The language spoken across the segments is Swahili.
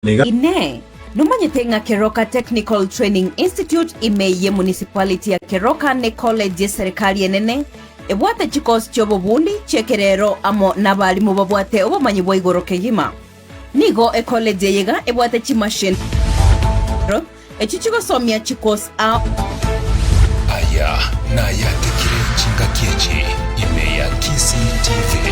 Ine numanyite nga Keroka Technical Training Institute imeye municipality ya Keroka ne college ya serikali enene ebwate chikosi chobobundi chekerero amo nabalimu babwate obumanyi bwa igoro kegima nigo college yega ebwate chimashine echichiko somya chikosi aya na yatekire chinga kiechi imeya Kisi TV.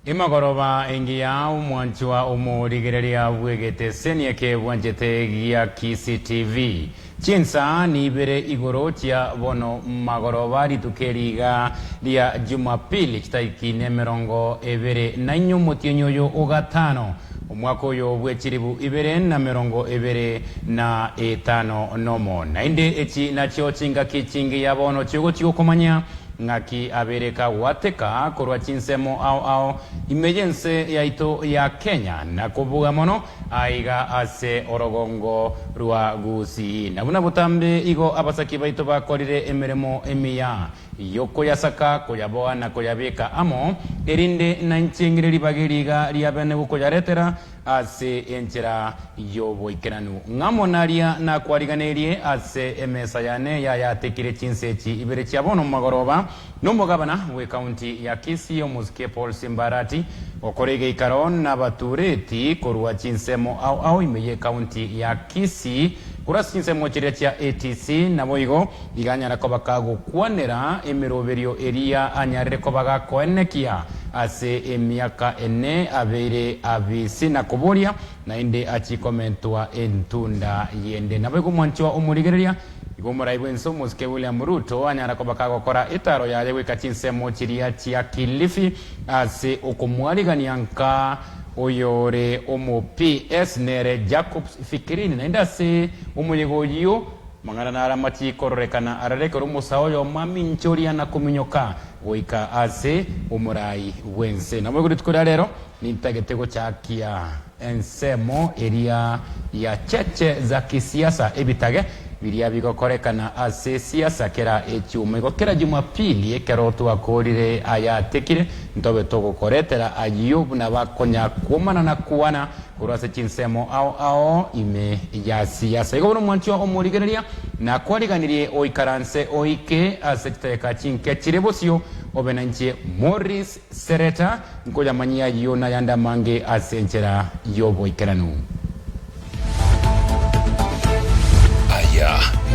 Imagoroba engia umwanchwa umurigereria wegete senieke bwanjete gia Kisi TV. Chinsa ni ibere igoro tia bono magoroba ritukeriga lia Jumapili chitaiki nemerongo ebere nainyo motionyoyo ogatano. Umwako yo bwechiribu ibere na merongo ebere na etano nomo. Nainde echi na chio chinga kichingi ya bono chigo chigo komanya ngaki abereka wateka korwa chinsemo ao imejense ya ito ya Kenya na kubuga mono aiga ase orogongo rwa gusi na buna butambe igo abasaki baito bakorire emeremo emiya yoko yasaka koyaboa na koyabeka amo erinde na nchingiriri bagiriga liabene buko yaretera ase enchera yobo ikeranu ngamo naria na kwariganerie ase emesa yane ya tekire chinsechi ibere chiabono magoroba nomugabana we county ya Kisi omuzike Paul Simbarati okorege ikaron na batureti korwa chinsemo au imeye county ya Kisi kurasi chinsemo chirecha ATC na boigo iganyara kobakago kwanera emiroberio eria anyarire kobaga koenekia ase emiaka ene abere abisi na kuboria na inde achikomentwa entunda yende na boigo mwanchwa omurigereria igomora ibwenso muske William Ruto anyara kobakago kora itaro yaje wekachinsemo chiria chia Kilifi ase okomwariganianka oyore omo PS nere Jacob Fikirini na indase umuyegoyo mangana na aramati korrekana arareke rumusaoyo mami nchoria na kuminyoka oika ase umurai wense na mwego tukora rero nintagetego chakia ensemo eria ya cheche za kisiasa ebitage biria bigokorekana ase siasa kera echume gokera Jumapili ekero twakorire aya tekire ntobe togokoretera ayo na bakonya kumana na kuana kurase chinsemo ao ime ya siasa igo mwancho omurigereria na kwariganirie oikaranse oike ase kiteka chinke chirebosio obenanche Morris Sereta ngoja manyia yona yanda mange asenchera yobo ikeranu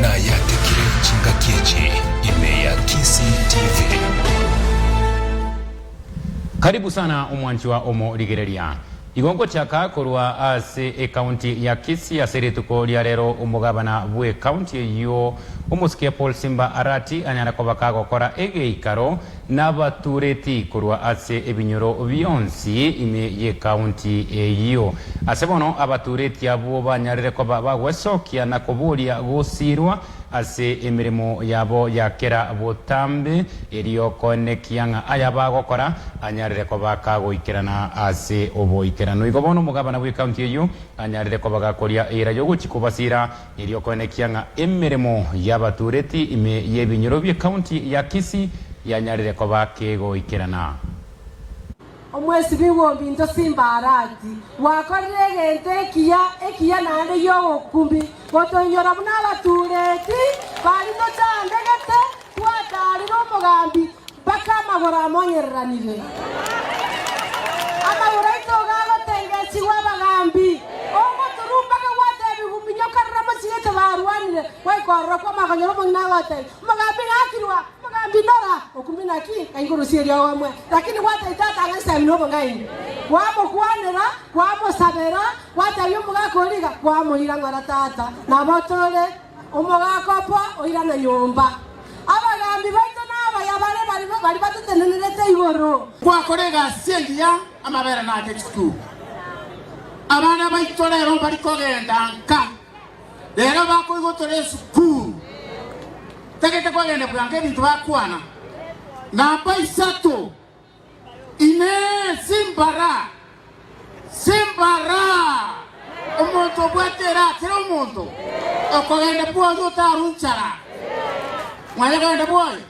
na yatekire chinga kiechi imeya Kisi TV. Karibu sana umwanchwa omo rigereria igongo chaka korwa ase county ya Kisi aseretuko lya rero umugabana bwe county yo umusikia Paul Simba Arati anyara kobakago kora ege ikaro nabatureti korwa ase ebinyoro byonsi ime ye county eyo asebono abatureti abo banyarire koba bagwesokia na kobulia gusirwa ase emirimo yabo yakera botambe eriyo konekianga ayaba gokora anyarire kobakago ikirana ase obo ikirano igobono mugabana bwe county eyo anyarire kobagakoria era yo guchikubasira eriyo konekianga emirimo yabatureti ime yebinyoro bye county ya Kisi yanyarire kobakego ikirana omwesi bigombi ndo Simba Arati wakorire gente ekia nane yo kumbi gotonyora muna batureti bali no chandegete twatari no mugambi baka magora monyeranire amagora itogago tengeci wabagambi omo turumba ka wate bigumbi nyokarra machigete barwanire wekorro kwa magonyoro mungnagote mugambi akirwa bindora okumina ki kainguru siria wamwe lakini wata itata ngasa binobo ngai wamo kwanera wamo sabera wata yumuga koliga wamo irangara tata na botole umuga kopo oira na yomba abagambi baito naba yabale bali batutenenete igoro kwa korega sengia amabera na textu abana baito lero bali kogenda nka lero bako igotore school tegete kwa gende bwange bintu bakwana na baisato ine Simbara omuntu bwatera tero omuntu okogende bwozo tarunchara mwaye gende bwoye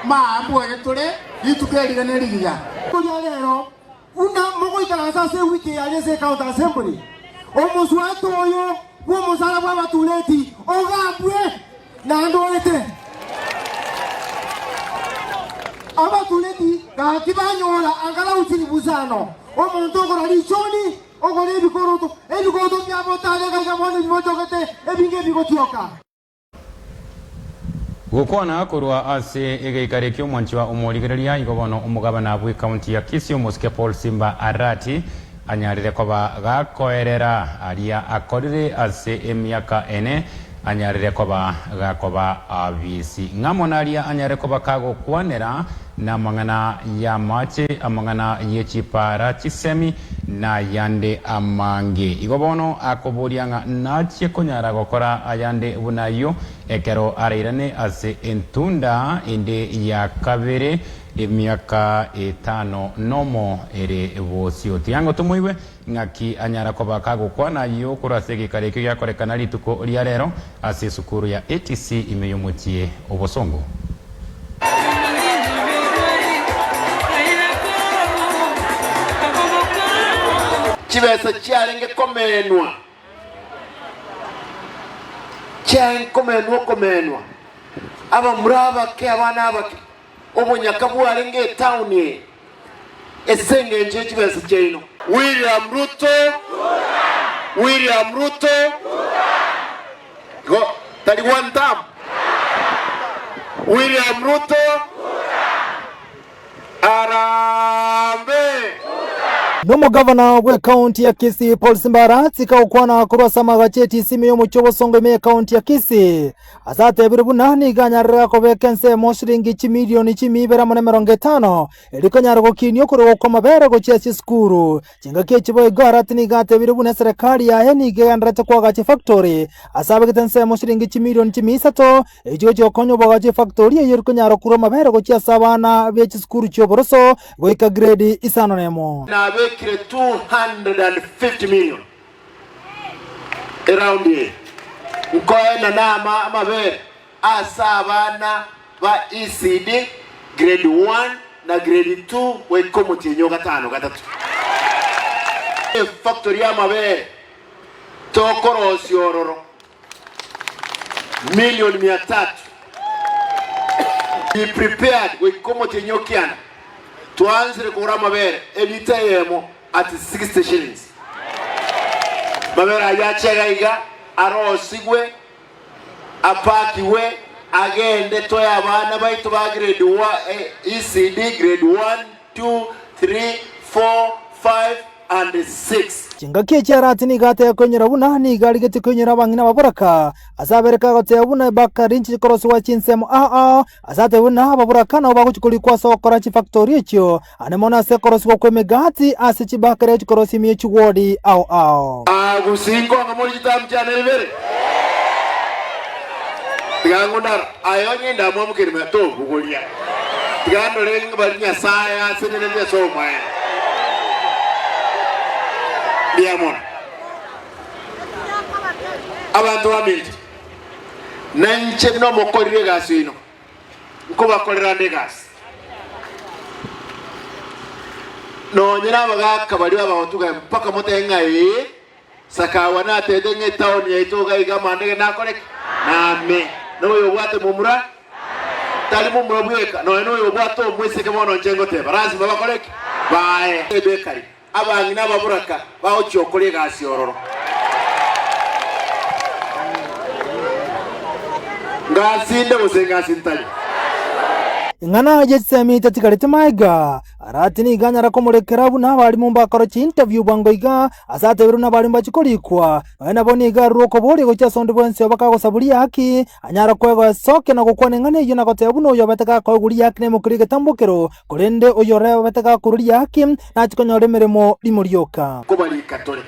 ma bwoye tole yitukerire nerigiya una mogo ikaraza se wiki ya lese county assembly omuzwato oyo wo muzala bwa batuleti ogabwe nandoete abatuleti gakibanyola angala utili buzano omuntu okora lichoni okora ebikoroto byabotale kagabone bimotokete ebinge bigotyoka gukwana kurwa ase egeikare kyo mwanchi wa umurigereria igobono umugabana bwe county ya Kisii Musike Paul Simba Arati anyarire koba gakoerera aria akorire ase emyaka ene anyarire koba gakoba abisi ngamonaria anyare koba kago kwanera na mangana ya mache amangana yechipara chisemi na yande amange igobono akoburianga nache konyara gokora ayande bunayo ekero areirane ase entunda inde ya kabere emyaka 5 nomo ere bosio tiango tumuiwe ngaki anyara koba kago kwana yo kurasege kareke ya korekana lituko ria rero ase sukuru ya ATC imeyomutie obosongo chibesa chiarenge komenwa aba muraba ke abana abake obunyaka bwarenge town ye esenge nje chibesa chino William Ruto go tali one time William Ruto Arambe Nomo governor we county ya Kisii Paul Simba Arati kaukwana kurasa magacheti simi yomu chobo songo me county ya Kisii asate biribu nani ganyarira ko vacancy moshiringi chimilioni chimibera mone 50 elikanyara ko kinyo kuro ko mabere ko chesi skuru chinga kechi boy garati ni gate biribu na serikali ya heni gandrate kwa gachi factory asabe ketense moshiringi chimilioni chimisato ejojo konyo bogachi factory yerikanyara kuro mabere ko chesa abana bechi skuru choboroso goika grade isano nemo na bekire 250 million around here nkoe na nama amabere asabana ba ECD grade 1 na grade 2 we komuti nyoga 5 gatatu factory amabere tokorosi ororo million 300 be prepared we komuti nyokiana tuanzire kugura mabere elita yemo at 60 shillings mabere ayachegaiga arosigwe apakiwe agende toya abana baitu ba grade 1 ECD grade 1 2 3 4 5 and 6 chinga kechi ni gate konyera buna ni gali gete konyera bangina baburaka asabereka gote buna bakarinchi korosi wa chinsemo asate buna baburaka na baguchukuli kwa sokora chi factory echo anemona se korosi kwa kwemegati asichi bakare korosi miechu wodi gusingo ngamori jitam channel bere tigangundar ayonye ndamwa mukirime to bugolia tigando lenga barinya saya sinene so mwe Diamond abantu bamiti nanche no mokorire gasi ino nko bakorera ndegasi no nyina baga kabali abahutuga mpaka motenga sakawa na tedenge town ya itoga igamande na koreka name no yo bwate mumura tali mumura bweka no yo bwato mwese kemono njengo te barazi baba koreka bae ebekari abangina baburaka baho cyokore gasi ororo ngasinde busenga sintali ingana jetsemi tatikarite maiga arati ni ganyara komurekera buna bali mumba karochi interview bangoiga asate biruna bali mbachikolikwa ena boniga ruko boli gocha sonde bwense bakago sabuli yaki anyara kwego soke na gukwane ngane yina gote buno yo bataka ko guri yaki ne mukirige tambukero korende oyore bataka kururi yaki na chikonyore meremo limuryoka kubali katole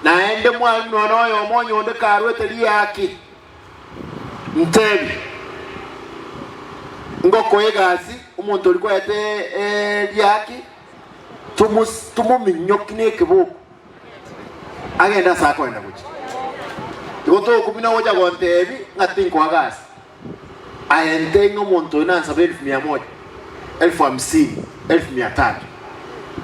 na ende mwa nono yo monyo nde karwete liyaki ntebi ngoko egasi umuntu liko yate lyaki tumuminyokine keboko agenda sako enda kuchi tikoto kumina woja gontebi ngatinko agasi ayentengo umuntu inansa 1100 1050 1500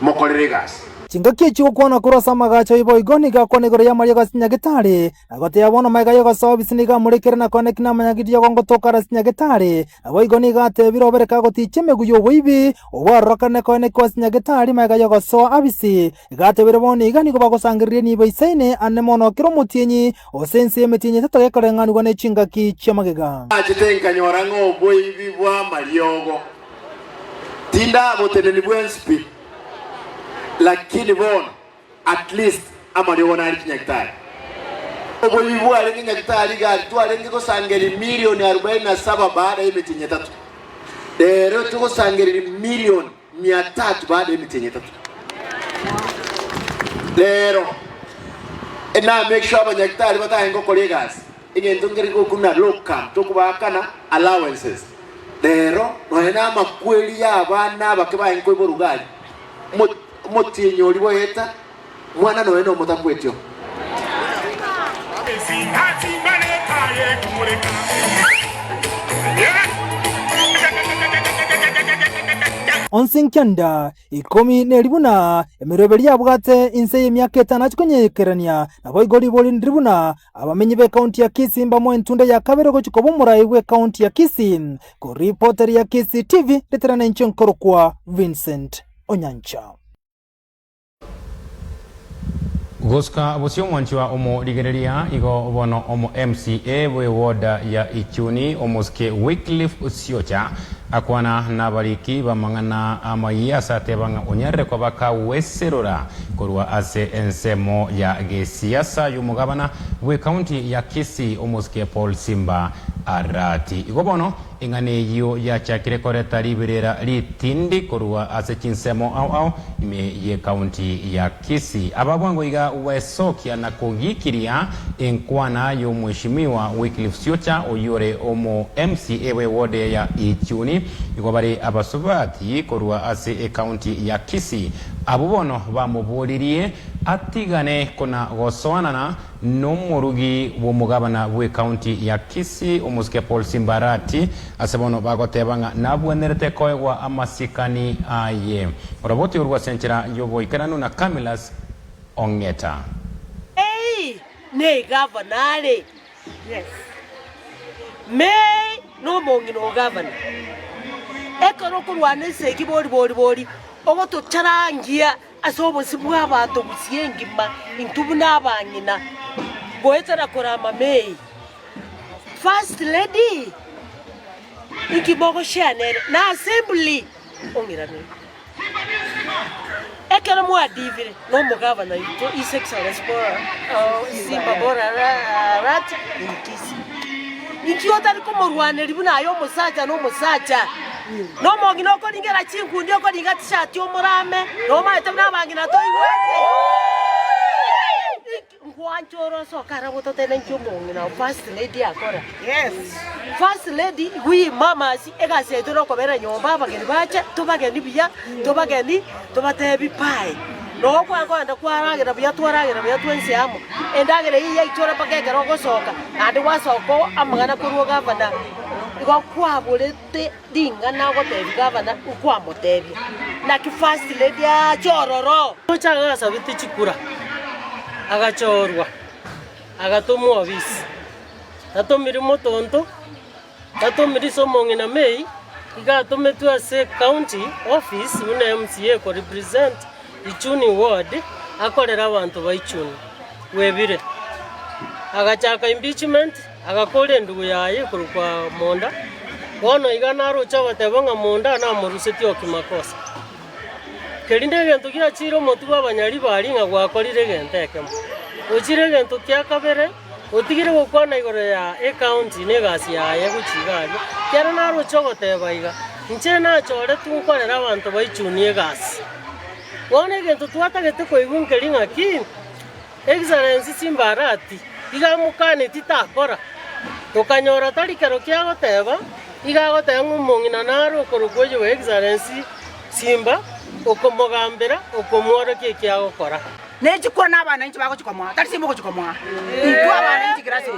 mokoregas Chingaki chuo kwana kurasa magacho ibo igoni ga kone gore ya maria gasinya gitare agote yabona maiga yoga service ni ga murekere na kone kina manyagidi yogo ngotokara sinya gitare abo igoni ga tebiro bereka goticheme guyo wibi owarroka ne kone kwa sinya gitare maiga yogo so abisi ga tebiro boni igani go bagosangirire ni baisaine ane mono kiro mutinyi osense metinyi tatoge karengani gone chingaki chamagega ajitenka nyorango boibi bwa mariogo tinda boteneni bwenspi lakini bona at least amariogo na nyaktari oboibu alengi nyaktari gari tu alengi ko sangeri milioni 47 baada ya mitinye tatu lero tuko sangeri milioni 300 baada ya mitinye tatu lero ena make sure abanyaktari batahengo kolegas ingendo ngeri ko kuna loka tukubakana allowances lero nohena makweli y'abana bakebahengo iborugali motinyo libo yeta mwana no eno motakwetyo onsinkyanda ikomi neribuna emiroberi yabwate inse y'emyaka 5 chikonyekerania nabo igori boli ndiribuna abamenyi be county ya Kisii mbamo entunde ya kabere go chikobo murai we county ya Kisii ko reporter ya Kisii TV leterana nchonkoro kwa Vincent Onyancha. Goska bosio mwanchwa omo ligereria igo bono omo MCA we woda ya Ichuni omoske Wycliffe Usiocha akwana nabariki bamangana amayasa tebanga onyarre kwa baka weserora korwa ase ensemo ya gesiasa yumugabana we county ya Kisii omoske Paul Simba Arati igo bono ingane iyo ya chakire koreta liberera litindi korwa ase chinsemo au ime ye county ya Kisii ababwango iga wesokia na kugikiria enkwana yo mheshimiwa Wycliffe Usiocha oyore omo MCA we wode ya Ichuni igobari abasubati korwa ase county ya Kisii abubono bamuburirie atigane kona gosoanana n'umurugi w'umugabana we county ya Kisii omuske Paul Simba Arati asebono bagotebanga nabwenerete koegwa amasikani aye roboti urwa senchera yobo ikaranu na Camilas Ongeta ne governor yes me no mongino governor ekoro kurwane seki bori ogo to charangia asobo sibu abato busiengima intubu nabanyina goetera korama mei first lady ikibogo shanere na assembly ongirane ekero mwa divire no mugavana ito isexual sport Simba bora rat inkisi nikiota liko morwane libuna ayo musacha no musacha no mongi no ko ningera chinku ndio ko ningati shati omurame no maete nabangina to iwete ngwanchoro so karaboto tena nkyumongi na first lady akora yes first lady we mama si ega se to ko bera nyomba bageni bacha to bageni biya to bageni to batebi pai no kwa kwanda kwaragira biya twense amo endagere iya ichora pakega rongo soka andi wasoko amagana kuruo gavana igo kwabulete dinga na gotebi gavana ukwa motebi na ki first lady a chororo tochaga sabiti chikura agachorwa agatumwa office atomiri motonto atomiri somongi na mei igatometu ase county office una MCA ko represent Ichuni ward akorera abantu ba Ichuni webire agachaka impeachment agakore ndugu yaye kurukwa Monda wono igana rocha batebanga Monda na muruseti okimakosa kerinde gento kya chiro motu babanyari bari nga gwakorire gentekemo ochire gento kya kabere otigire gukwana igore ya account ne gasi yaye guchigari kera na rocha gotebaiga nche na chore tukorera abantu ba Ichuni gasi wone gento twatagete koibunkeri ngaki Excellency Simba Arati igamukane titakora tokanyora tarikero kya goteba igagoteba ngumongina naro korugweyo Excellency Simba okomogambera okomworo kya gokora nejikora nabana nchi bako chikomwa tari Simba ko chikomwa itwa bana nchi grasi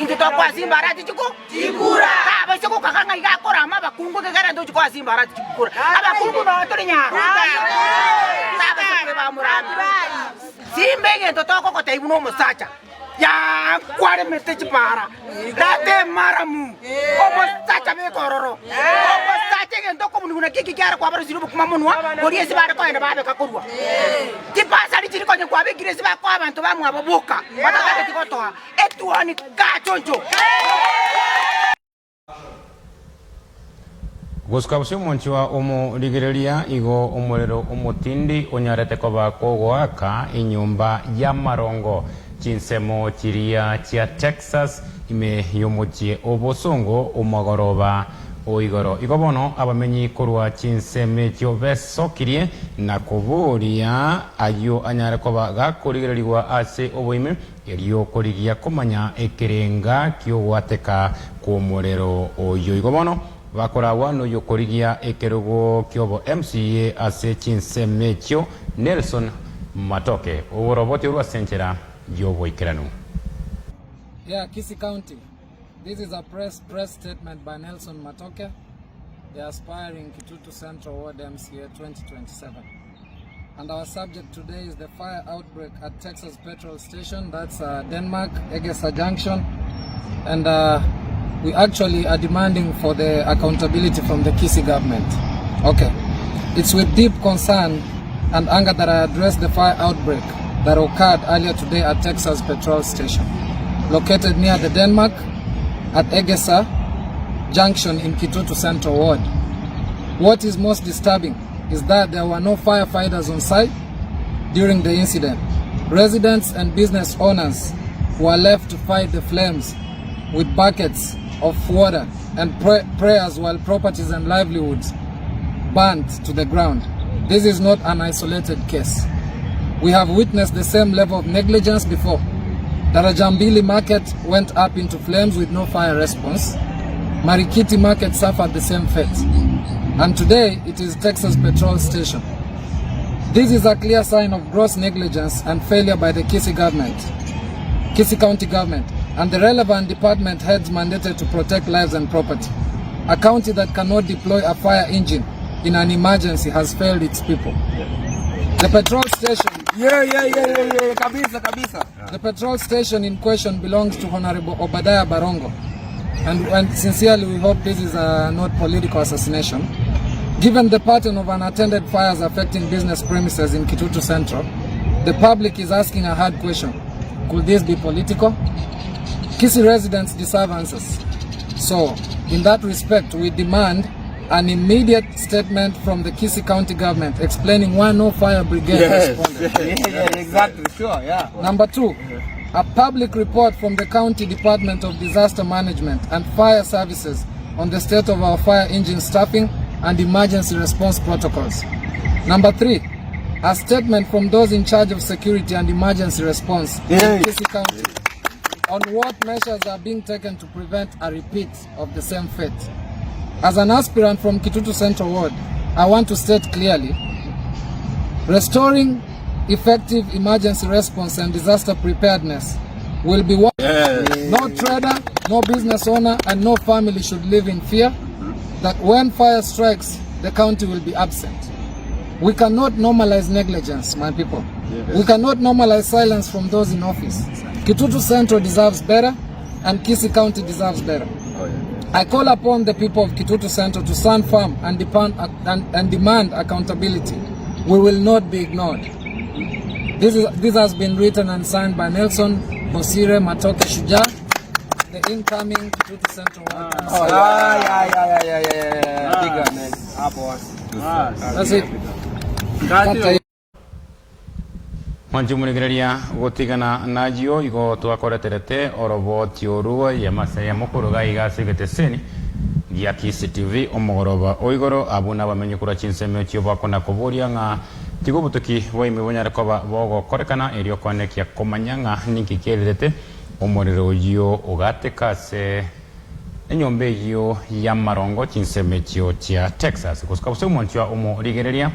ingi to kwa Simba Arati chikura aba chiko kakanga igakora ama bakungu kegara ndo chikwa Simba Arati chikura aba kungu no tori nya mbege ndo toko ko taibu no musacha ya kware message para date maramu o musacha be kororo o musacha ngendo ko mununa kiki kyara kwa baro zirubu kuma munwa ori esi bare ko enda babe kakurwa ti pasa ri chiri ko kwa be giresi ba kwa abantu ba mu ababuka bataka tikotoa etuani ka choncho Guskabusio mwanchiwa omo ligereria igo omorero omotindi onyarete koba kogoaka inyumba ya marongo chinsemo chiria chia Texas ime yomochie obosongo omagoroba oigoro igobono abamenyi korwa chinseme chio besokirie na koboria ayo anyare koba gakorigererigwa ase oboime erio korigia komanya ekerenga kio gwateka komorero oyo igobono bakorawa no yokorigia ekerugo kyobo MCA ase chinsemechio Nelson Matoke uroboti urwa senchera yobo ikeranu. Yeah, Kisii County. This is a press statement by Nelson Matoke, the aspiring Kitutu Central Ward MCA 2027. And our subject today is the fire outbreak at Texas Petrol Station, that's Denmark, Egesa Junction, and we actually are demanding for the accountability from the Kisii government. Okay, it's with deep concern and anger that I address the fire outbreak that occurred earlier today at Texas Petrol Station, located near the Denmark at Egesa Junction in Kitutu Central Ward. What is most disturbing is that there were no firefighters on site during the incident. Residents and business owners were left to fight the flames with buckets of water and prayers while properties and livelihoods burned to the ground. This is not an isolated case. We have witnessed the same level of negligence before. Darajambili Market went up into flames with no fire response. Marikiti Market suffered the same fate. And today it is Texas Petrol Station. This is a clear sign of gross negligence and failure by the Kisii government, Kisii County government, and the relevant department heads mandated to protect lives and property. A county that cannot deploy a fire engine in an emergency has failed its people. The petrol station, The petrol station in question belongs to Honorable Obadiah Barongo, and sincerely we hope this is not political assassination. Given the pattern of unattended fires affecting business premises in Kitutu Central, the public is asking a hard question: could this be political? Kisii residents deserve answers. So, in that respect, we demand an immediate statement from the Kisii County government explaining why no fire brigade responded. Exactly, sure, yeah. Number 2, a public report from the County Department of Disaster Management and Fire Services on the state of our fire engine staffing and emergency response protocols. Number 3, a statement from those in charge of security and emergency response in Kisii County on what measures are being taken to prevent a repeat of the same fate. As an aspirant from Kitutu Central Ward, I want to state clearly, restoring effective emergency response and disaster preparedness will be one. No trader, no business owner, and no family should live in fear that when fire strikes, the county will be absent. We cannot normalize negligence, my people. We cannot normalize silence from those in office. Kitutu Central deserves better, and Kisii County deserves better. I call upon the people of Kitutu Central to stand firm and demand accountability. We will not be ignored. This has been written and signed by Nelson Bosire Matoke Shujaa, the incoming Kitutu Central Ward. That's it. Manjumuligereria gotigana najio igo twakoreterete orobo tioruo ya masaya mukuruga igasigete seni ya Kisii TV omogoroba oigoro abuna bamenyukura chinseme chio bakona koboria nga tigobutuki waime bonyare koba bogo korekana erio konekia komanyanga ninki kelete omorero yo ogatekase enyombe yo ya marongo chinseme chio chia Texas kuskabuse monchwa omorigereria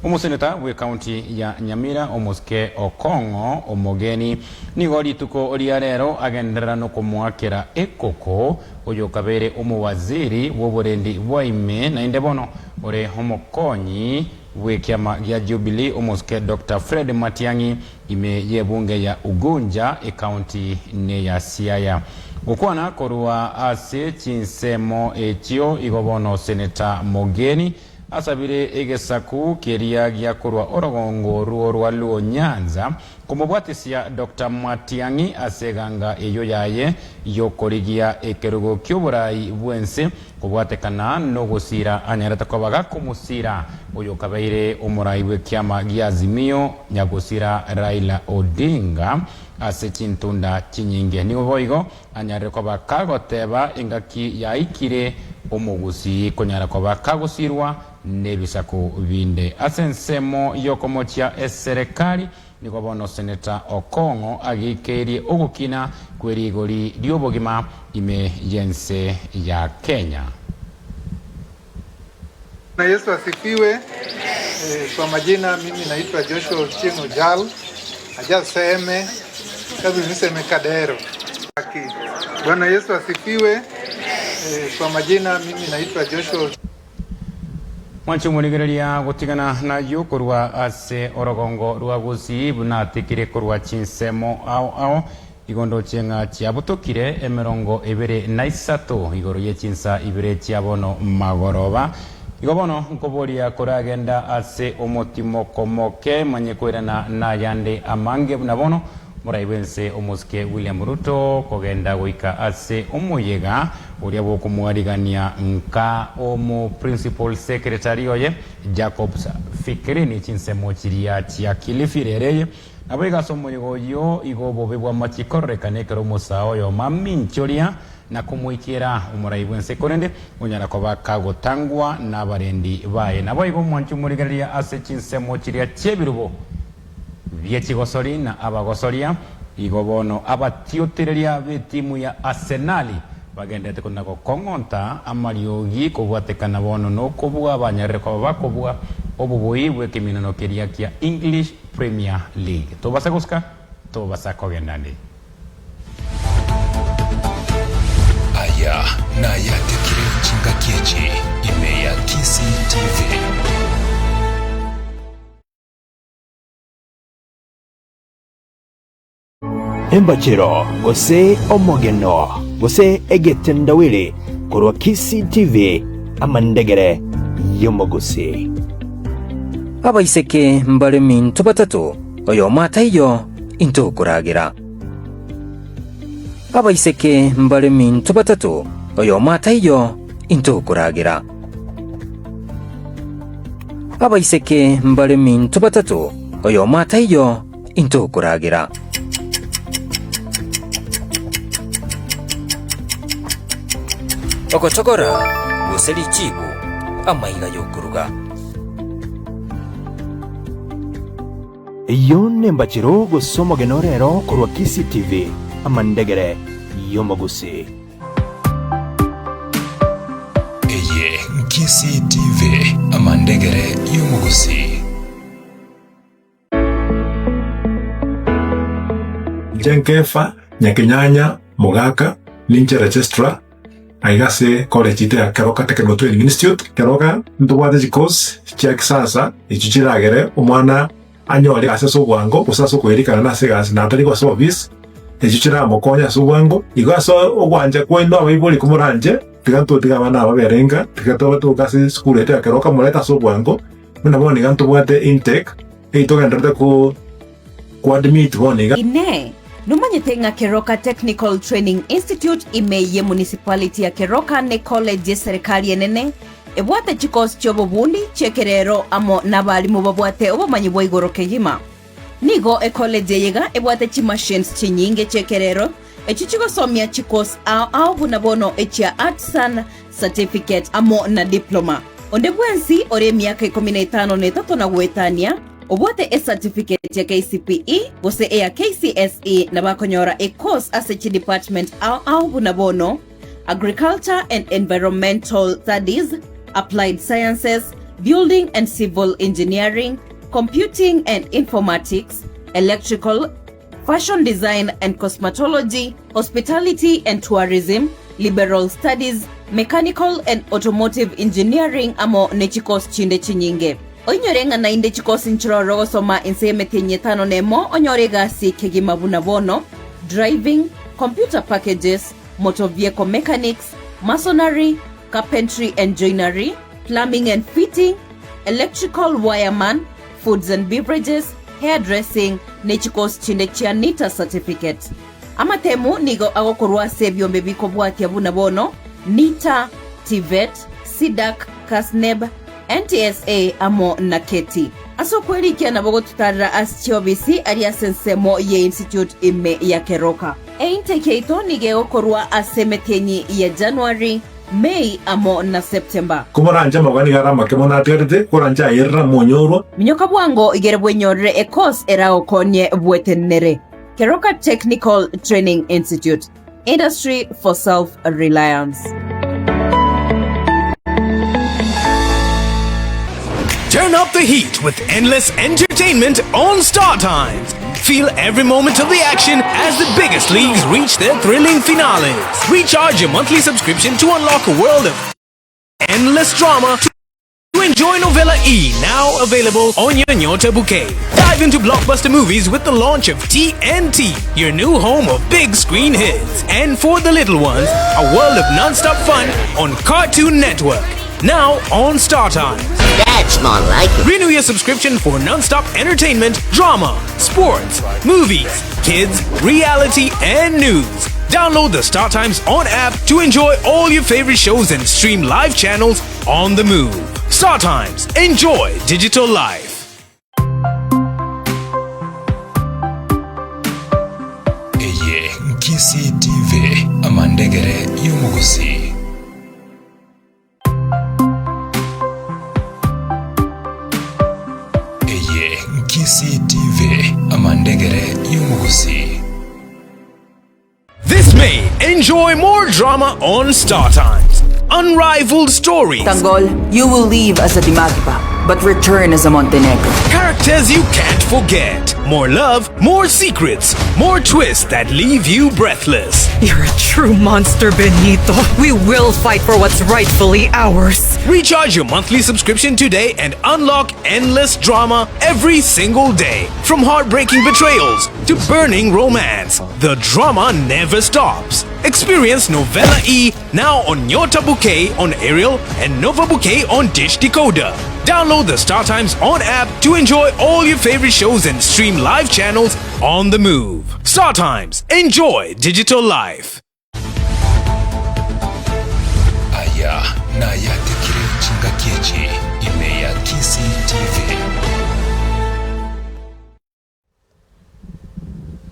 Umuseneta we county ya Nyamira omuske Okongo omogeni nigori tuko oriarero agendera no kumwakira ekoko oyo kabere omuwaziri woborendi waime na indebono ore homokonyi we kiama ya Jubilee umuske Dr. Fred Matiang'i ime ye bunge ya Ugunja county ne ya Siaya gukwana korwa ase chinsemo etio igobono Senator Mogeni asabire egesaku keria gya korwa orogongo ruo rwa Luo Nyanza kumubwatisia Dr. Matiang'i aseganga eyo yaye yokorigia ekerugo ky'oburai bwense kubwatekana no gusira anyarata kwabaga kumusira uyo kabaire umurai we kiama gya Azimio nyagusira Raila Odinga ase chintunda chinyinge ni boigo anyare kwabaga kagoteba ingaki yaikire umugusi konyara kwabaga kagusirwa nebisaku binde asensemo yokomochia eserikali niko bono Senator Okongo agikerie ogukina kwerigori lyobogima ime yense ya Kenya. Na Yesu asifiwe. Kwa majina mimi naitwa Joshua Ochieng Ojal. Ajaseme kazi niseme Kadero. Bwana Yesu asifiwe. Kwa majina mimi naitwa Joshua Mwanchu murigereria gutigana na yokorwa ase orogongo rwagusi bunatikire korwa chinsemo ao igondo chenga chiabutokire emerongo ebere naisato igoro ye chinsa ibere chiabono magoroba igobono nkoboria koragenda ase omotimo komoke manyekwerana na yande amange bunabono muraibense omuske William Ruto kogenda goika ase omuyega uria bokumwarigania nka omu principal secretary oye Jacobs Fikirini chinsemo chiria chia kilifirereye abiga somoyego yo igobobebwa machikorrekane kero musao yo maminchoria na kumuikira umuraibense korende unyara kobaka gotangwa na barendi baye nabo igo mwanchu murigaria ase chinsemo chiria chebirubo Viechigosori na abagosoria igobono abatiotereria betimu ya Arsenali bagendete kunako kongonta amariogi kubwatekana bono no kubwa abanyarre ko bakubwa obubuyi bwe kiminano keria kia English Premier League tobasa guska tobasa kogendande aya na yatekire chinga kiechi ime ya Kisi TV. Embachiro gose omogeno gose egetendawili kurwa Kisi TV amandegere yomogusi abaiseke mbale mintu batatu oyo mata iyo into kuragira abaiseke mbale mintu batatu oyo mata iyo into kuragira abaiseke mbale mintu batatu oyo mata iyo into kuragira Okotogora guseli chibu amaiga yokuruga iyo nembachiro gosomogeno rero kurwa Kisi TV amandegere yomogusi Eye Kisi TV amandegere yomogusi Jenkefa Nyakenyanya Mogaka Linche Registrar aigase college ite ya Keroka Technical Training Institute Keroka ntubwate chikos chia kisasa ichichiragere umwana anyore aseso bwango usaso kwerikana na segasi na atari kwa service ichichira mokonya so bwango igaso ogwanje kwendo abayiboli kumuranje tiganto tigabana ababerenga tigato batugase school ite ya Keroka muleta so bwango muna boni ganto bwate intake eitogenda ko admit boniga ine numanyite nga Keroka Technical Training Institute imeye municipality ya Keroka ne college ya serikali enene ebwate chikos chobo bundi chekerero amo nabalimu babwate obumanyi bwa igoro kegima nigo college yega ebwate chi machines chinyinge chekerero echichigosomya chikos au bunabono echia artisan certificate amo na diploma onde bwensi ore miaka 15 netatu na gwetania obwate certificate ya KCPE bose ya KCSE na bakonyora course as department au bunabono agriculture and environmental studies, applied sciences, building and civil engineering, computing and informatics, electrical, fashion design and cosmetology, hospitality and tourism, liberal studies, mechanical and automotive engineering amo nechikos chinde chinyinge. Oinyorenga na inde chikosi nchiroro soma inseme tenye tano nemo onyorega si kegima bunabono, driving, computer packages, motor vehicle mechanics, masonry, carpentry and joinery, plumbing and fitting, electrical wireman, foods and beverages, hairdressing, nechikos chindechia NITA certificate. Amatemu nigo agokorwa sebyo mbebiko bwatia bunabono, NITA, TVET, SIDAC, KASNEB, NTSA amo naketi. Aso kweli kia nabogo tutarra asichobisi aria sensemo ye institute ime ya Keroka. Intake nige okorwa asemetenyi ya January, May amo na September. Kumoranja magani garama kemona terite kuranja irra monyoro. Minyoka bwango igerebwe nyore ekos era okonye bwetenere. Keroka Technical Training Institute. Industry for self-reliance. Turn up the heat with endless entertainment on Star Times. Feel every moment of the action as the biggest leagues reach their thrilling finales. Recharge your monthly subscription to unlock a world of endless drama to enjoy Novella E, now available on your Nyota bouquet. Dive into blockbuster movies with the launch of TNT, your new home of big screen hits. And for the little ones, a world of non-stop fun on Cartoon Network. Now on Star Times. That's more like it. Renew your subscription for non-stop entertainment, drama, sports, movies, kids, reality, and news. Download the Star Times On app to enjoy all your favorite shows and stream live channels on the move. Star Times. Enjoy digital life. Eye Nkisi TV amandegere y'umuguzi. Nkisi TV amandegere y'umuguzi. This May, enjoy more drama on Star Times. Unrivaled stories. Tanggol, you will leave as a Dimagiba, but return as a Montenegro. Characters you can't forget. More love, more secrets, more twists that leave you breathless. You're a true monster, Benito. We will fight for what's rightfully ours. Recharge your monthly subscription today and unlock endless drama every single day. From heartbreaking betrayals to burning romance, the drama never stops. Experience Novella E now on Nyota Bouquet on Aerial and Nova Bouquet on Dish Decoder. Download the Star Times On app to enjoy all your favorite shows and stream live channels on the move. Star Times. Enjoy digital life. Aya na yatekire chingakiechi ime ya Kisi TV.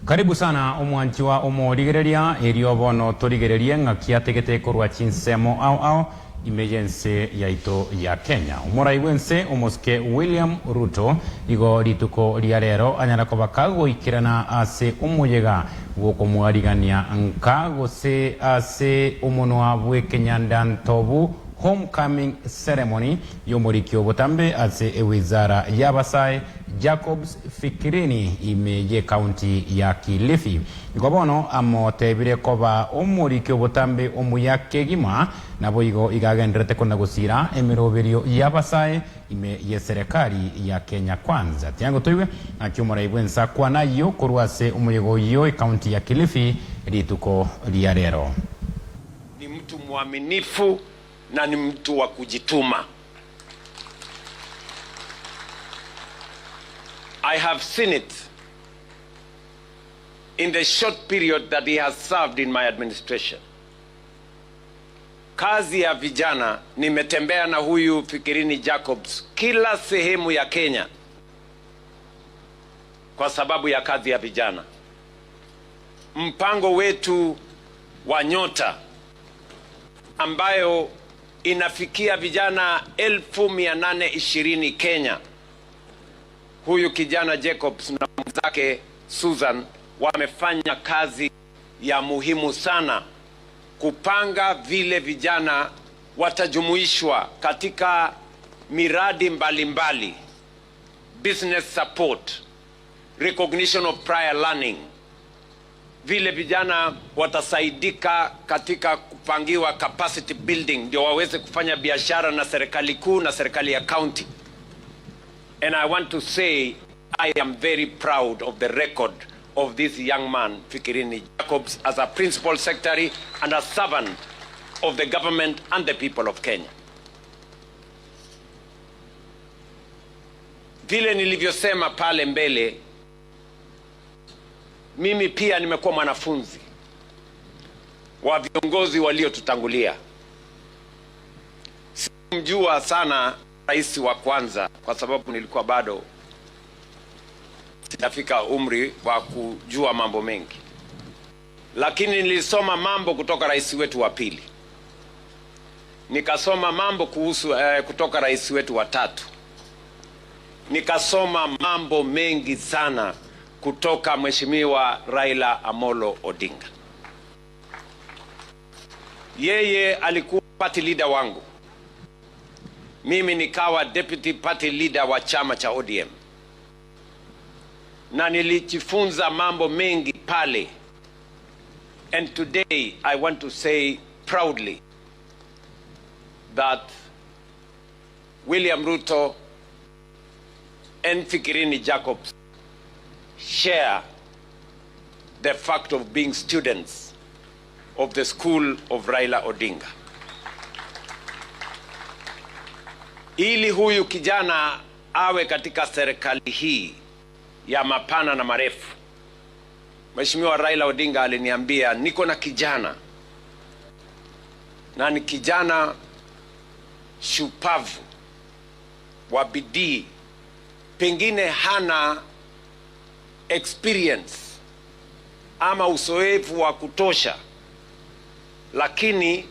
Karibu sana omwanchi wa omorigereria eriobono torigererie ng'akia tegete korwa chinsemo ao emergency yaito ya Kenya. Umurai wense omoske William Ruto igo rituko riarero anyara kobakago ikirana ase umuyega woko mwarigania nkago se ase umunwa bwe Kenya ndantobu homecoming ceremony yomorikio botambe ase ewizara yabasai Jacobs Fikirini imeje county ya Kilifi. Igobono amotebire koba omorikio botambe omuyake gima nabo igo igagendrete kona gusira emiroberio yabasai ime ye serikali ya Kenya kwanza. Tiango toiwe akiumora ibwensa kwa nayo kurwase omuyego yo county ya Kilifi rituko riarero. Ni mtu mwaminifu na ni mtu wa kujituma. I have seen it in the short period that he has served in my administration. Kazi ya vijana, nimetembea na huyu Fikirini Jacobs kila sehemu ya Kenya kwa sababu ya kazi ya vijana. Mpango wetu wa Nyota ambayo inafikia vijana 1820 Kenya. Huyu kijana Jacobs na mwenzake Susan wamefanya kazi ya muhimu sana kupanga vile vijana watajumuishwa katika miradi mbalimbali, business support, recognition of prior learning. Vile vijana watasaidika katika kupangiwa capacity building ndio waweze kufanya biashara na serikali kuu na serikali ya county. And I want to say I am very proud of the record of this young man, Fikirini Jacobs, as a principal secretary and a servant of the government and the people of Kenya. Vile nilivyosema pale mbele, mimi pia nimekuwa mwanafunzi wa viongozi waliotutangulia. Simjua sana rais wa kwanza kwa sababu nilikuwa bado sijafika umri wa kujua mambo mengi, lakini nilisoma mambo kutoka rais wetu wa pili, nikasoma mambo kutoka rais wetu wa tatu, nikasoma mambo mengi sana kutoka Mheshimiwa Raila Amolo Odinga. Yeye alikuwa party leader wangu, mimi nikawa deputy party leader wa chama cha ODM, na nilijifunza mambo mengi pale. And today I want to say proudly that William Ruto and Fikirini Jacobs share the fact of being students of the school of Raila Odinga. Ili huyu kijana awe katika serikali hii ya mapana na marefu, Mheshimiwa Raila Odinga aliniambia niko na kijana, na ni kijana shupavu wa bidii, pengine hana experience ama uzoefu wa kutosha, lakini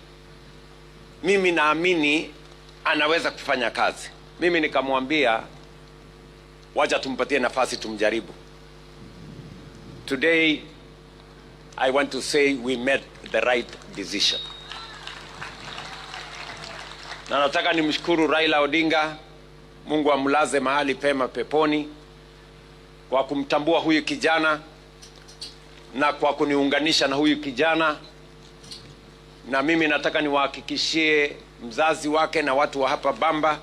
mimi naamini anaweza kufanya kazi. Mimi nikamwambia wacha tumpatie nafasi tumjaribu. Today I want to say we made the right decision. Na nataka nimshukuru Raila Odinga, Mungu amlaze mahali pema peponi, kwa kumtambua huyu kijana na kwa kuniunganisha na huyu kijana. Na mimi nataka niwahakikishie mzazi wake na watu wa hapa Bamba,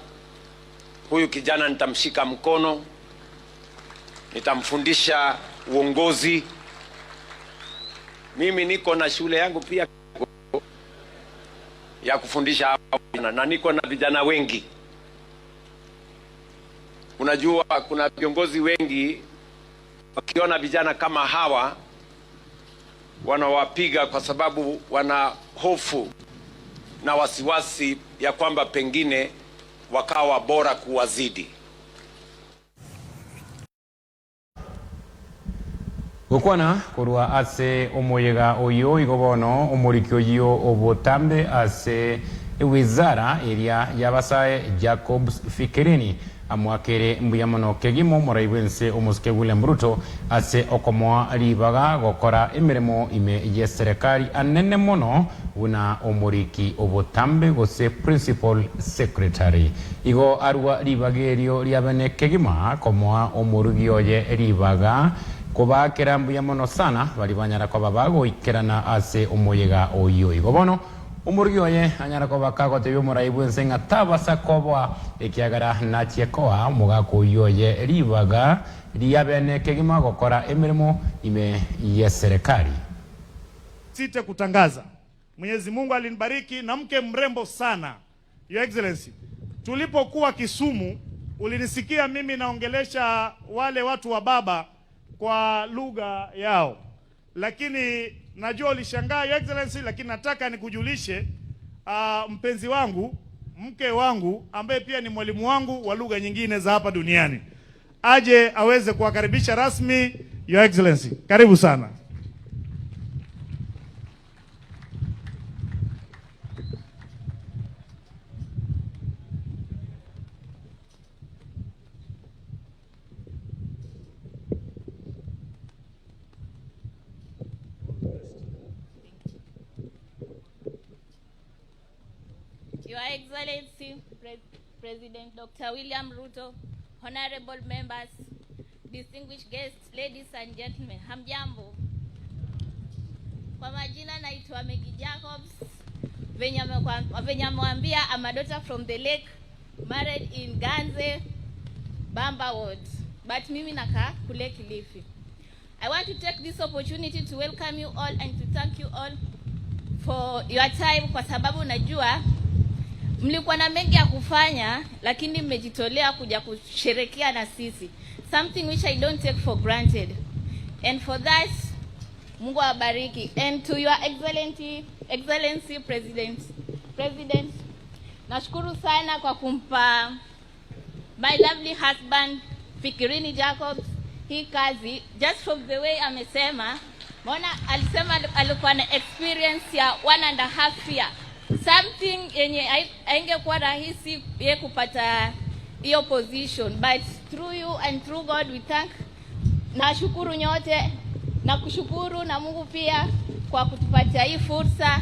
huyu kijana nitamshika mkono, nitamfundisha uongozi. Mimi niko na shule yangu pia ya kufundisha hapa, na niko na vijana wengi. Unajua kuna viongozi wengi wakiona vijana kama hawa wanawapiga kwa sababu wana hofu na wasiwasi ya kwamba pengine wakawa bora kuwazidi. Gukwana kurwa ase omoyega oyo igobono omurikyo yo obotambe ase wizara eria yabasae Jacobs Fikirini amwakere mbuyamono kegimo moraibense omuske William Ruto ase okomoa ribaga gokora emiremo ime ye serikali anene mono una omuriki obotambe gose principal secretary igo arwa ribagerio riabene kegima komoa omurugio ye ribaga kuba kerambu ya mono sana bali banyara kwa babago ikerana ase omoyega oyo igobono umurugio ye anyara kwa bakago te yomuraibu nsenga tabasa kobwa ekiagara na chiekoa mugako oyo ye ribaga riabene kegima gokora emirimo ime ya serikali. Site kutangaza Mwenyezi Mungu alinibariki na mke mrembo sana, Your Excellency. Tulipokuwa Kisumu ulinisikia mimi naongelesha wale watu wa baba kwa lugha yao, lakini najua ulishangaa Your Excellency, lakini nataka nikujulishe mpenzi wangu, mke wangu ambaye pia ni mwalimu wangu wa lugha nyingine za hapa duniani aje aweze kuwakaribisha rasmi Your Excellency. Karibu sana. Your Excellency, President Dr. William Ruto, honorable members, distinguished guests, ladies and gentlemen, hamjambo. Kwa majina naitwa Maggie Jacobs. Venye amewambia, I'm a daughter from the lake, married in Ganze, Bamba Ward, but mimi naka kule Kilifi. I want to take this opportunity to welcome you all and to thank you all for your time, kwa sababu najua mlikuwa na mengi ya kufanya, lakini mmejitolea kuja kusherehekea na sisi, something which I don't take for granted, and for that Mungu awabariki. And to your excellency president, nashukuru sana kwa kumpa my lovely husband Fikirini Jacobs hii kazi, just from the way amesema. Mbona alisema alikuwa na experience ya 1.5 year, something yenye haingekuwa rahisi yeye kupata hiyo position, but through you and through God we thank. Nashukuru nyote na kushukuru na Mungu pia kwa kutupatia hii fursa,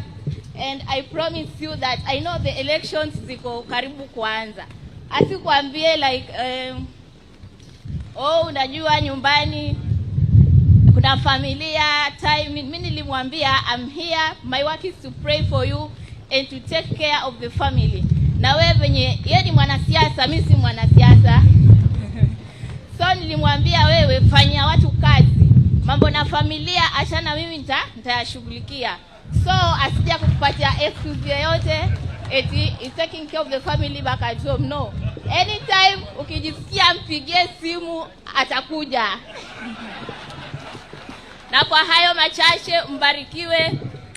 and I promise you that I know the elections ziko karibu kuanza. Asikwambie like unajua nyumbani kuna familia time. Mimi nilimwambia I'm here, my work is to pray for you and to take care of the family. Na wewe venye yeye ni mwanasiasa, mimi si mwanasiasa so nilimwambia wewe fanya watu kazi, mambo na familia achana, mimi nitayashughulikia. So asija kukupatia excuse yoyote eti is taking care of the family back at home. No, anytime ukijisikia mpigie simu atakuja. Na kwa hayo machache mbarikiwe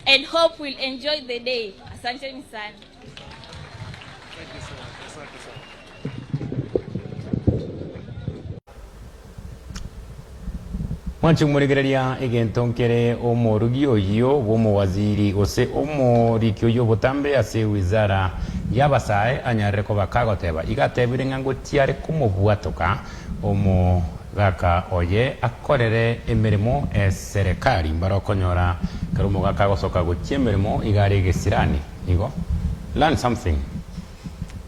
and hope we'll enjoy the day. Asanteni sana. Mwanchi murigereria igentonkere omorugi oyo bomo waziri ose omoriki oyo botambe ase wizara yabasae anyarre ko bakagoteba igatebire ngango tiare kumobwatoka omo gaka oye akorere emirimo serikali mbarokonyora karumo gaka gosoka gutie emirimo igare gesirani igo learn something.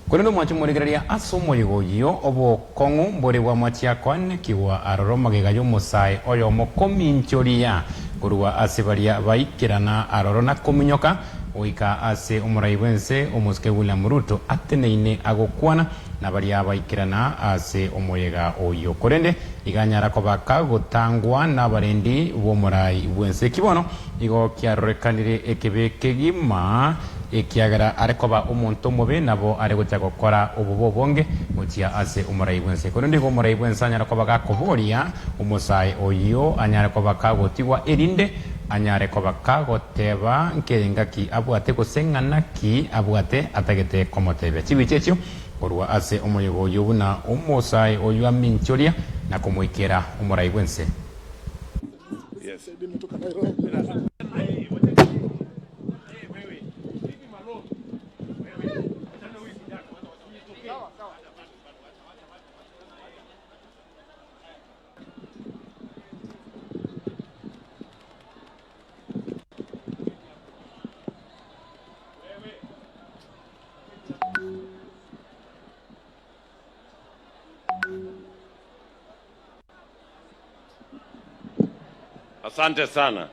Kuno mwachi murigereria asomo yigoyo obo kongu mbore wa machia kwane kiwa aroro magigayo musai oyo mokominchoria kurwa asibaria baikirana aroro na kominyoka oika ase omuraibense omuske William Ruto ateneine agokwana na baria baikirana ase omoyega oyo korende iganyara ko bakagotangwa na barendi bomurai bwense kibono igo kiarorekanire ekebeke gima ekiagara arekoba omuntu mobe nabo aregocha gukora ububobonge mutia ase umurai bwense korende go murai bwense anyara ko bagakoboria umusai oyo anyara ko bakagotiwa erinde anyare ko bakagoteba nkengaki abwate gusengana ki abwate atagete komotebe chibichecho korwa ase omoyego yobuna umusai oyo aminchoria na kumuikera umurai bwense. Yes. Asante sana.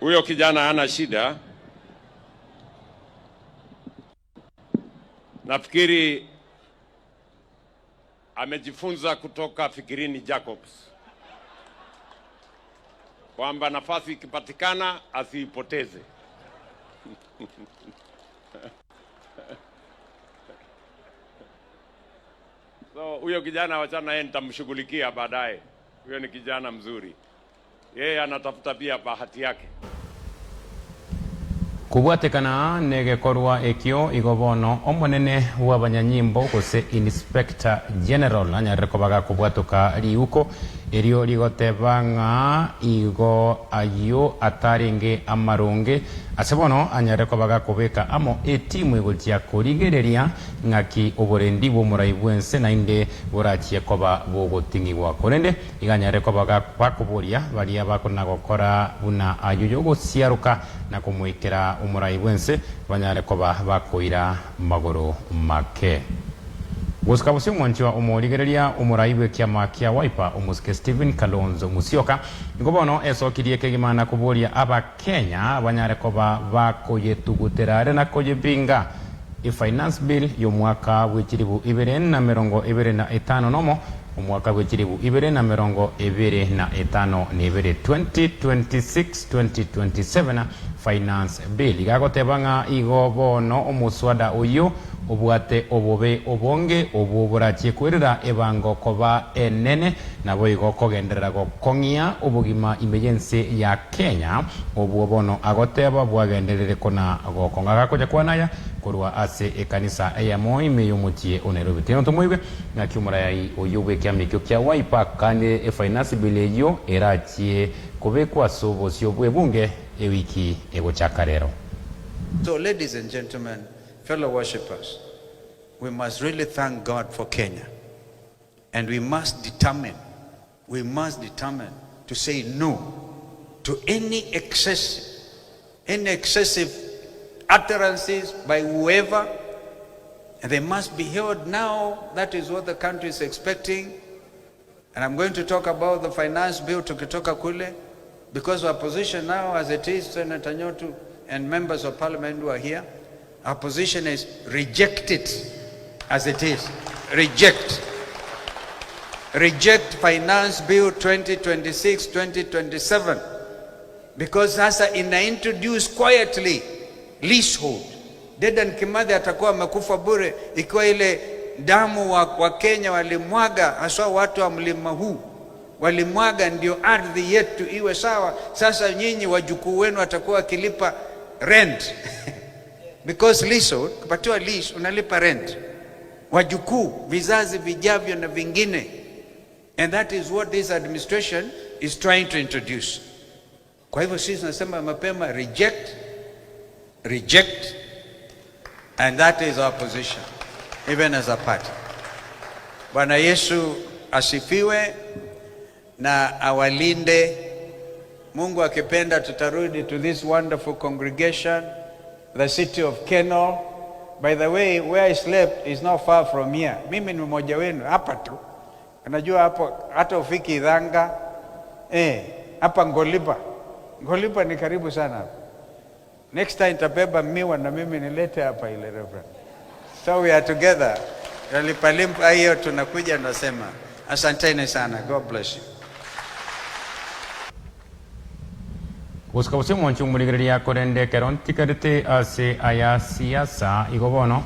Huyo kijana hana shida. Nafikiri amejifunza kutoka Fikirini Jacobs kwamba nafasi ikipatikana asiipoteze. So huyo kijana wachana yeye nitamshughulikia baadaye. Huyo ni kijana mzuri. Yeye anatafuta pia bahati yake. Kubwatekana negekorwa ekyo igobono omonene w'abanyanyimbo gose Inspector General anyarekobaga kubwatuka riuko erio rigotebanga igo ayo ataringe amarunge asebono anyarekobaga kubeka amo etimu igultia kurigereria ngaki oborendi bw'omurai bwense nainde burachie koba bogotingiwa korende iganyarekobaga bakuburia baria bakona gukora buna ayo gociaruka na kumuikera umurai bwense banyarekoba bakoira magoro make. Guskabusi mwanchiwa umurigereria umurai bwe kiama kia Wiper umuske Stephen Kalonzo Musyoka ngobono esokirie kegimana kuburia aba Kenya banyarekoba bakoyetuguterare na koyebinga finance bill y'omwaka w'ekiribu 2025 nomo omwaka w'ekiribu 2025 nebere 2026-2027 finance bill igagotebanga igo bono omuswada uyu obwate obobe obonge obuburakie kwirira ebango koba enene nabo igo kogenderera gokong'ia obugima emergency ya Kenya obwo bono agoteba bwagenderere kona gokonga gakoja kwanaya korwa ase ekanisa eyamo imeyomutie onerobe teno tomoibe na kiumurayai oyubwe kiamikyo kya Wiper kandi finance bill yo erachie kubekwa sobo sio bwebunge ewiki egochaka rero. So ladies and gentlemen, fellow worshippers, we must really thank God for Kenya. And we must determine to say no to any excessive utterances by whoever. And they must be held now. That is what the country is expecting. And I'm going to talk about the finance bill tukitoka kule, because our position now as it is, Senator Nyotu and members of parliament who are here, our position is reject it as it is. Reject finance bill 2026-2027, because sasa ina introduce quietly leasehold. Dedan Kimathi atakuwa amekufa bure ikiwa ile damu wa Kenya walimwaga, haswa watu wa mlima huu walimwaga ndio ardhi yetu iwe sawa. Sasa nyinyi wajukuu wenu watakuwa wakilipa rent because leasehold, kupatiwa lease unalipa rent, wajukuu vizazi vijavyo na vingine. And that is what this administration is trying to introduce. Kwa hivyo sisi tunasema mapema reject, and that is our position even as a party. Bwana Yesu asifiwe na awalinde. Mungu akipenda tutarudi to this wonderful congregation, the city of Kenol. By the way, where I slept is not far from here. Mimi ni mmoja wenu hapa tu. Unajua hapo hata ufiki Idhanga. Hapa Ngolipa ni karibu sana. Next time nitabeba miwa na mimi nilete hapa ile reverend. So we are together. Yalipalimpa hiyo tunakuja nasema. Asanteni sana. God bless you. Uskabuse mwanchu muligeria korende kerontikarite ase aya siasa igobono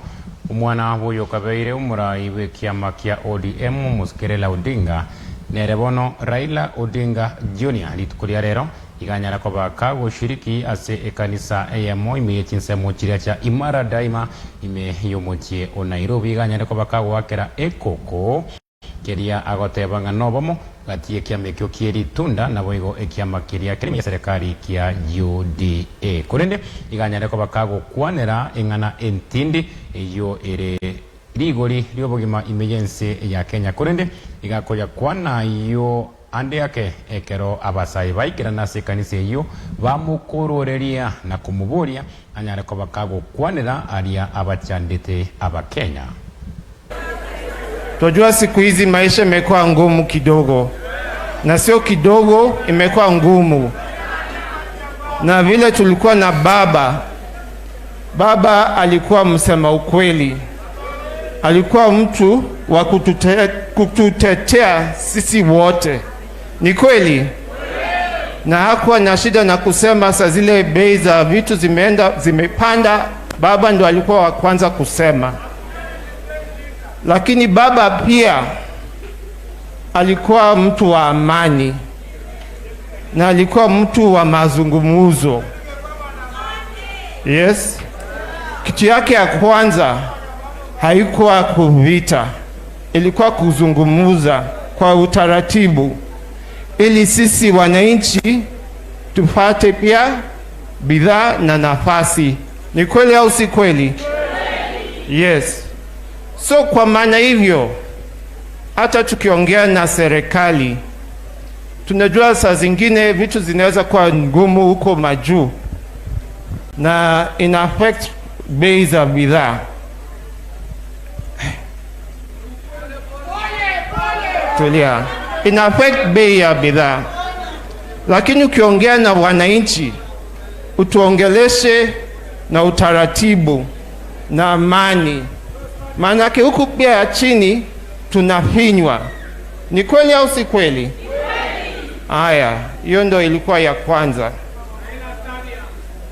umwana huyo kabeire umurai wekiama kia ODM Muskere Odinga nerebono Raila Odinga Junior litukuria rero iganyara kobaka gushiriki ase ekanisa eyamo imeyechinse muchiria cha Imara Daima imeyomochie o Nairobi iganyara kobaka gwakera ekoko keria agotebanga nobomo gatie kiamekyo kieri tunda na boigo ekiama kiria kirimi serikali kia UDA kurende iganyara kobaka gukwanera engana entindi iyo ere rigori ryobogima emergency ya Kenya kurende igakoya kwana iyo ande yake ekero abasai baikira na sekanise iyo bamukuroreria na kumuburia anyare kobaka gukwanera aria abachandite abakenya. Tunajua siku hizi maisha imekuwa ngumu kidogo, na sio kidogo, imekuwa ngumu. Na vile tulikuwa na baba alikuwa msema ukweli, alikuwa mtu wa kututetea sisi wote. Ni kweli, na hakuwa na shida na kusema saa zile bei za vitu zimepanda, baba ndo alikuwa wa kwanza kusema. Lakini baba pia alikuwa mtu wa amani na alikuwa mtu wa mazungumzo. Yes. Kitu yake ya kwanza haikuwa kuvita, ilikuwa kuzungumuza kwa utaratibu ili sisi wananchi tupate pia bidhaa na nafasi. Ni kweli au si kweli? Yes. So kwa maana hivyo, hata tukiongea na serikali, tunajua saa zingine vitu zinaweza kuwa ngumu huko majuu na ina affect bei za bidhaa. Tulia. Ina affect bei ya bidhaa. Lakini ukiongea na wananchi, utuongeleshe na utaratibu na amani. Maanake huku pia ya chini tunafinywa. Ni kweli au si kweli? Haya, hiyo ndo ilikuwa ya kwanza.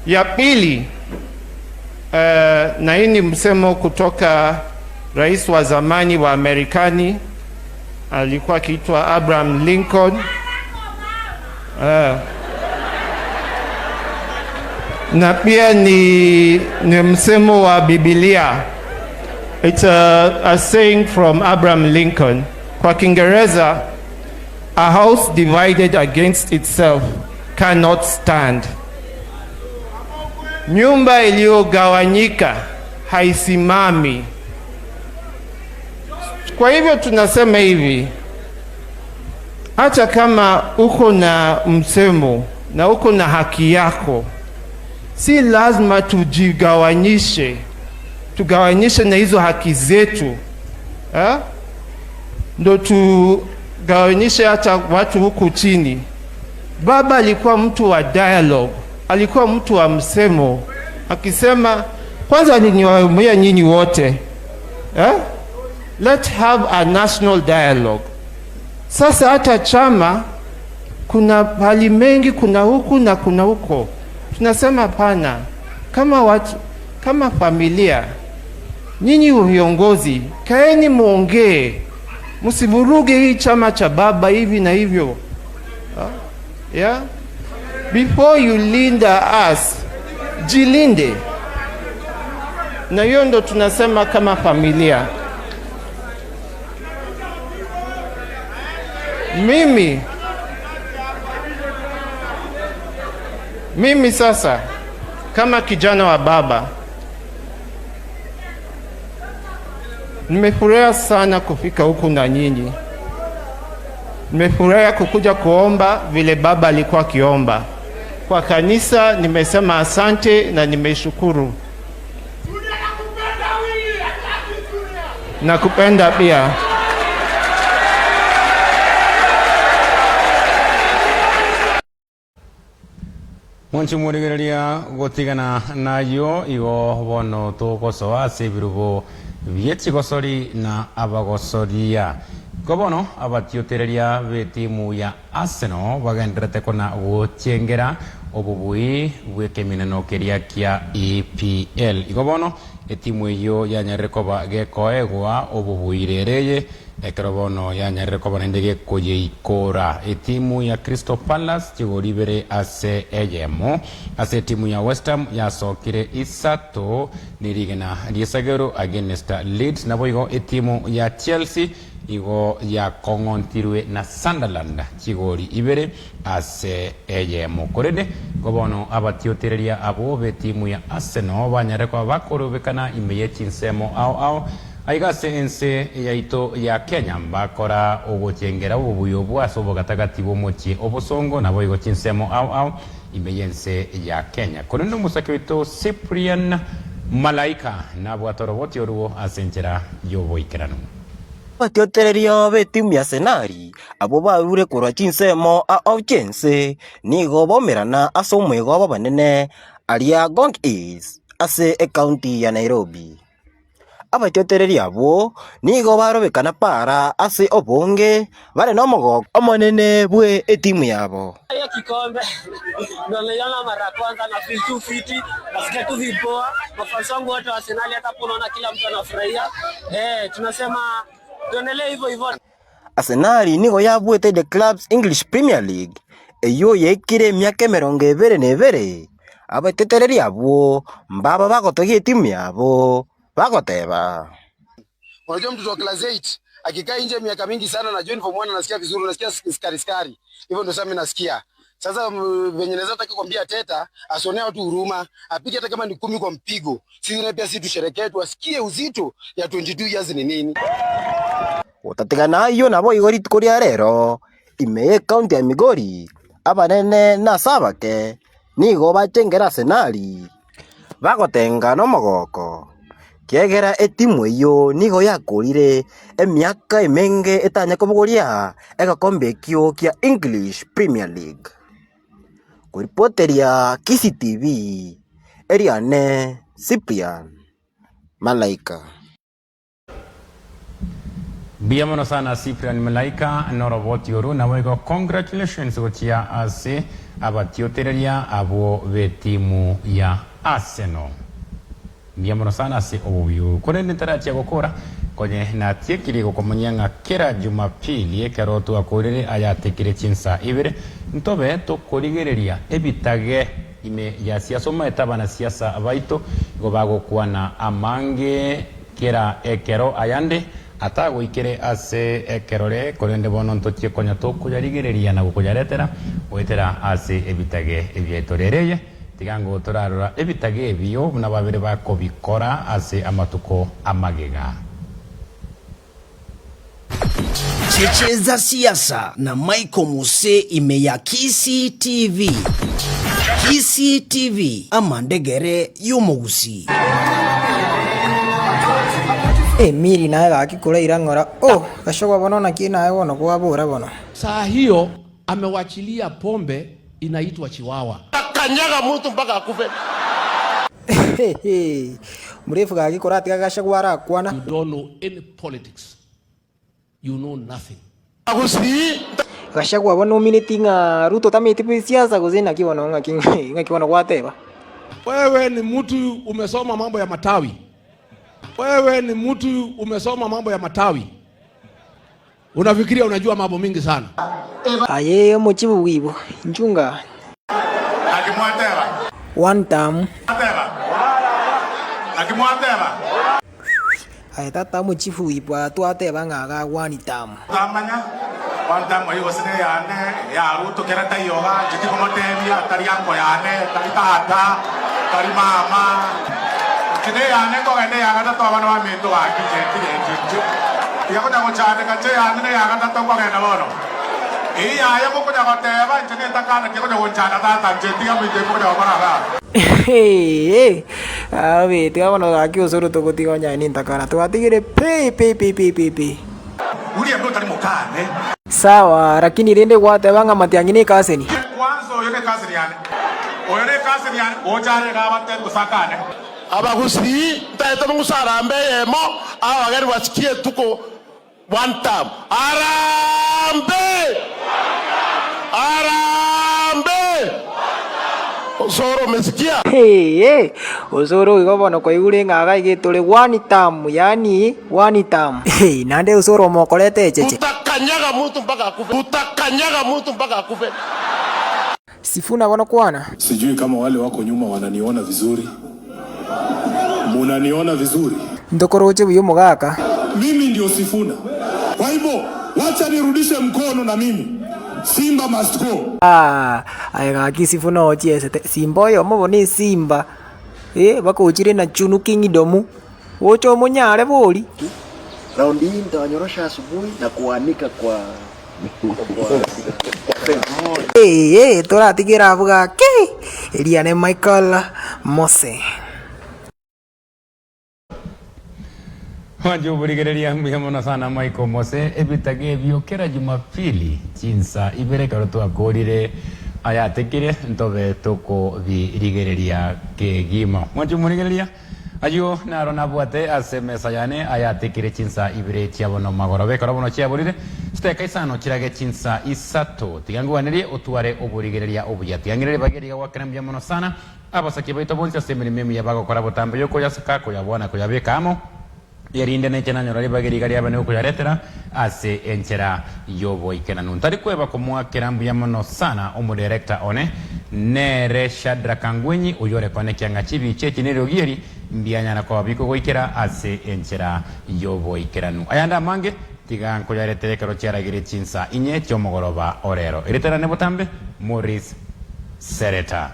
Ya pili, na hii ni msemo kutoka rais wa zamani wa Amerikani, alikuwa akiitwa Abraham Lincoln. Na pia ni msemo wa Biblia. It's a saying from Abraham Lincoln. Kwa Kiingereza, a house divided against itself cannot stand. Nyumba iliyogawanyika haisimami. Kwa hivyo tunasema hivi, hata kama uko na msemo na uko na haki yako, si lazima tugawanyishe na hizo haki zetu. Ndo tugawanyishe hata watu huku chini. Baba alikuwa mtu wa dialogue, alikuwa mtu wa msemo. Akisema, kwanza niwaambia nyinyi wote, let's have a national dialogue. Sasa hata chama, kuna hali mengi, kuna huku na kuna huko. Tunasema pana, kama watu, kama familia, nyinyi viongozi, kaeni muongee. Msivuruge hii chama cha baba hivi na hivyo. Yeah? Before you linda us, jilinde. Na hiyo ndo tunasema kama familia. Mimi sasa kama kijana wa baba, nimefurahia sana kufika huku na nyinyi. Nimefurahia kukuja kuomba vile baba alikuwa akiomba. Kwa kanisa nimesema asante na nimeshukuru. Nakupenda pia. Mwanchi murigereria gutigana nayo igo bono tugosoa sebirugo biechigosori na abagosoria gobono abatiotereria betimu ya Arsenal bagenderete kona guchengera obubui bwekeminano keria kia EPL igobono etimu iyo yanyarekoba gekoegwa obubuirereye ekerobono yanyarekoba nendege koyeikora etimu ya Crystal Palace chigoribere ase eyemo ase timu ya West Ham yasokire isato nirigena riesagero against Leeds naboigo etimu ya Chelsea igo ya kongontirwe na Sunderland chigori ibere ase eyemo korede gobono abatiotereria abo betimu ya Arsenal banyarekwa bakorobekana imeye chinsemo ao aigase ense yaito ya Kenya bakora ogochengera obubuyo bwasobo gatagati bomochi obosongo nabo igo chinsemo ao imeyense ya Kenya korendo musake wito Cyprian Malaika nabo atoroboti oruo asenchera yoboikerano batiotereria betimu ya Arsenal abo barure korwa chinsemo ao chense nigo bomerana asomwego abo banene aria Gong East ase county ya Nairobi. Abatiotereria abo nigo barobekana para ase obonge bare no mogo omonene bwe etimu yabo. Hiyo kikombe ndio niliona mara ya kwanza na feel too fit, nasikia tu vipoa, mafans wangu wote wa Arsenal hata unaona kila mtu anafurahia. Tunasema tuendelee hivyo hivyo. Arsenal nigo yabwete the club's English Premier League eyo yekire myaka 22 abatiotereria abo mbaba bagotogie timu yabo bagoteba. Unajua mtu wa class 8 akikaa nje miaka mingi sana na join form 1 anasikia vizuri, unasikia skari. Hivyo ndio sasa mimi nasikia. Sasa venye naweza taka kuambia Teta asonea watu huruma, apige hata kama ni 10 kwa mpigo. Sisi na pia sisi tusherekee tuasikie uzito ya 22 years ni nini. Utategana hiyo nabo igori koria rero imeye county ya Migori abanene na sabake nigo bachengera Arsenal bagotenga no mogoko kiegera etimu iyo nigo yakurire emiaka emenge etanya kubuguria egakombe kio kia English Premier League. Kuripoteria Kisi TV Eriane Cyprian Malaika. Biamono sana Cyprian Malaika noroboti oru na wego congratulations gotia ase abatiotereria abo betimu ya Arsenal. Biamono sana ase obuyu kore nitaratia gukora konye na tiekiri gukomanyanga kera Jumapili ekarotu akorere ayatekire chinsa ibere ntobe tukorigereria ebitage ime ya siasa ma etabana siasa abaito gobago kwana amange kera ekero ayande atago ikere ase ekerore korende bono ntotie konya tukuyarigereria na gukuyaretera wetera ase ebitage ebyetorereye tigango turarora ebitage ebyo na babere bako bikora ase amatuko amagega. Cheche za siasa na Michael Mose imeya Kisii TV. Kisii TV amandegere y'umugusi. Miri nae gakikura irangora. Gashogwa bono na kinae bono kwa bora bono. Saa hiyo amewachilia pombe inaitwa chiwawa. Kanyaga mtu mpaka akufe. Mrefu gakikura ati gashogwa arakwana. You don't know any politics. You know nothing. Gashagwa bono minutinga Ruto tamiti siasa kuzina kibono ngakibono gwateba. Wewe ni mtu umesoma mambo ya matawi. Wewe ni mtu umesoma mambo ya matawi. Unafikiria unajua mambo mingi sana. Aye mochibu wibo njunga. Akimwateba. One time. Akimwateba. Aye tata mochibu wibo atwateba ngaga one time. Tamanya. One time oyo sine yane ya Ruto kerata yoga jiti komotebia tari yango yane tari tata tari mama. Kine yane ko gende yaga to abana wa mendo wa kije. Ya ko nyago chane ka che yane yaga to ko gende bono. Ya mo ko nyago teba jene takana ke ko nyago chana ta jeti ga mite ko nyago bara. Awe te abono gaki osoro to gotigo nya ni takana to atigire pe. Uri ndo tari mukane. Sawa, lakini rende gwateba nga matiangine kaseni. Kwanza oyo kaseni yane. Oyo ne kaseni yane ojare ga bate kusakane. Abagusi ntaeta mungusarambe yemo abagari basikie tuko one time. Arambe! Osoro mesikia? Osoro igobono kwa igure ngaga igitore one time, yani one time. Nande osoro mokolete cheche. Utakanyaga mtu mpaka akufe. Sifuna bono kwana. Sijui kama wale wako nyuma wananiona vizuri. Munaniona vizuri? Ndokoroche buyo mugaka. Mimi ndio Sifuna. Kwa hivyo wacha nirudishe mkono na mimi. Simba must go. Aya Sifuna ochiesete. Simba yo mubone Simba. Bakuchire na chunu kingidomu. Wocho munyare boli. Raundi hii nitawanyorosha asubuhi na kuanika kwa turatigira avuga ki Eliane Michael Mose. Wanjo burigereria mbiamono sana Michael Mose ebitage byo kera Jumapili chinsa ibere karoto akorire ayatekire ntobe toko birigereria kegima. Wanjo burigereria ayo naro nabwate ase mesayane ayatekire chinsa ibere chiabono magorobe korobono chiaburire steka isano kirage chinsa isato tigangwanire otware oburigereria obuyatiangire bageriga wakrambya mono sana abasaki baito bonse semeri memi yabago kora botambe yoko yasaka ko yabona ko yabekamo yerinde nechena nyorari bageriga yabane ko yaretera ase enchera yobo ikena nuntari kweba komwa kirambya mono sana omudirector one nere Shadra Kangwenyi uyore kone kyanga chibi chechi nero gieri mbianyana kwa biko goikera ase enchera yobo ikeranu ayanda mange tiga nkoyaretere kero chera gire chinsa inye chomogoroba orero iretera ne botambe Morris Sereta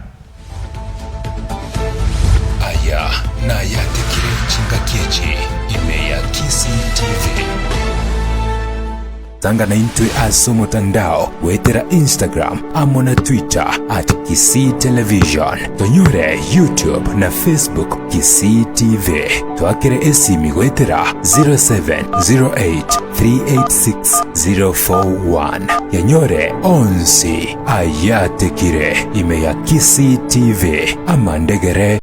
aya na yatekire chinga kiechi imeya Kisii TV Tangana intwe aso mutandao wetera Instagram amona Twitter @Kisii Television tonyore YouTube na Facebook Kisii TV twakere esimi wetera 0708386041 yanyore onsi ayatekire imeya Kisii TV amandegere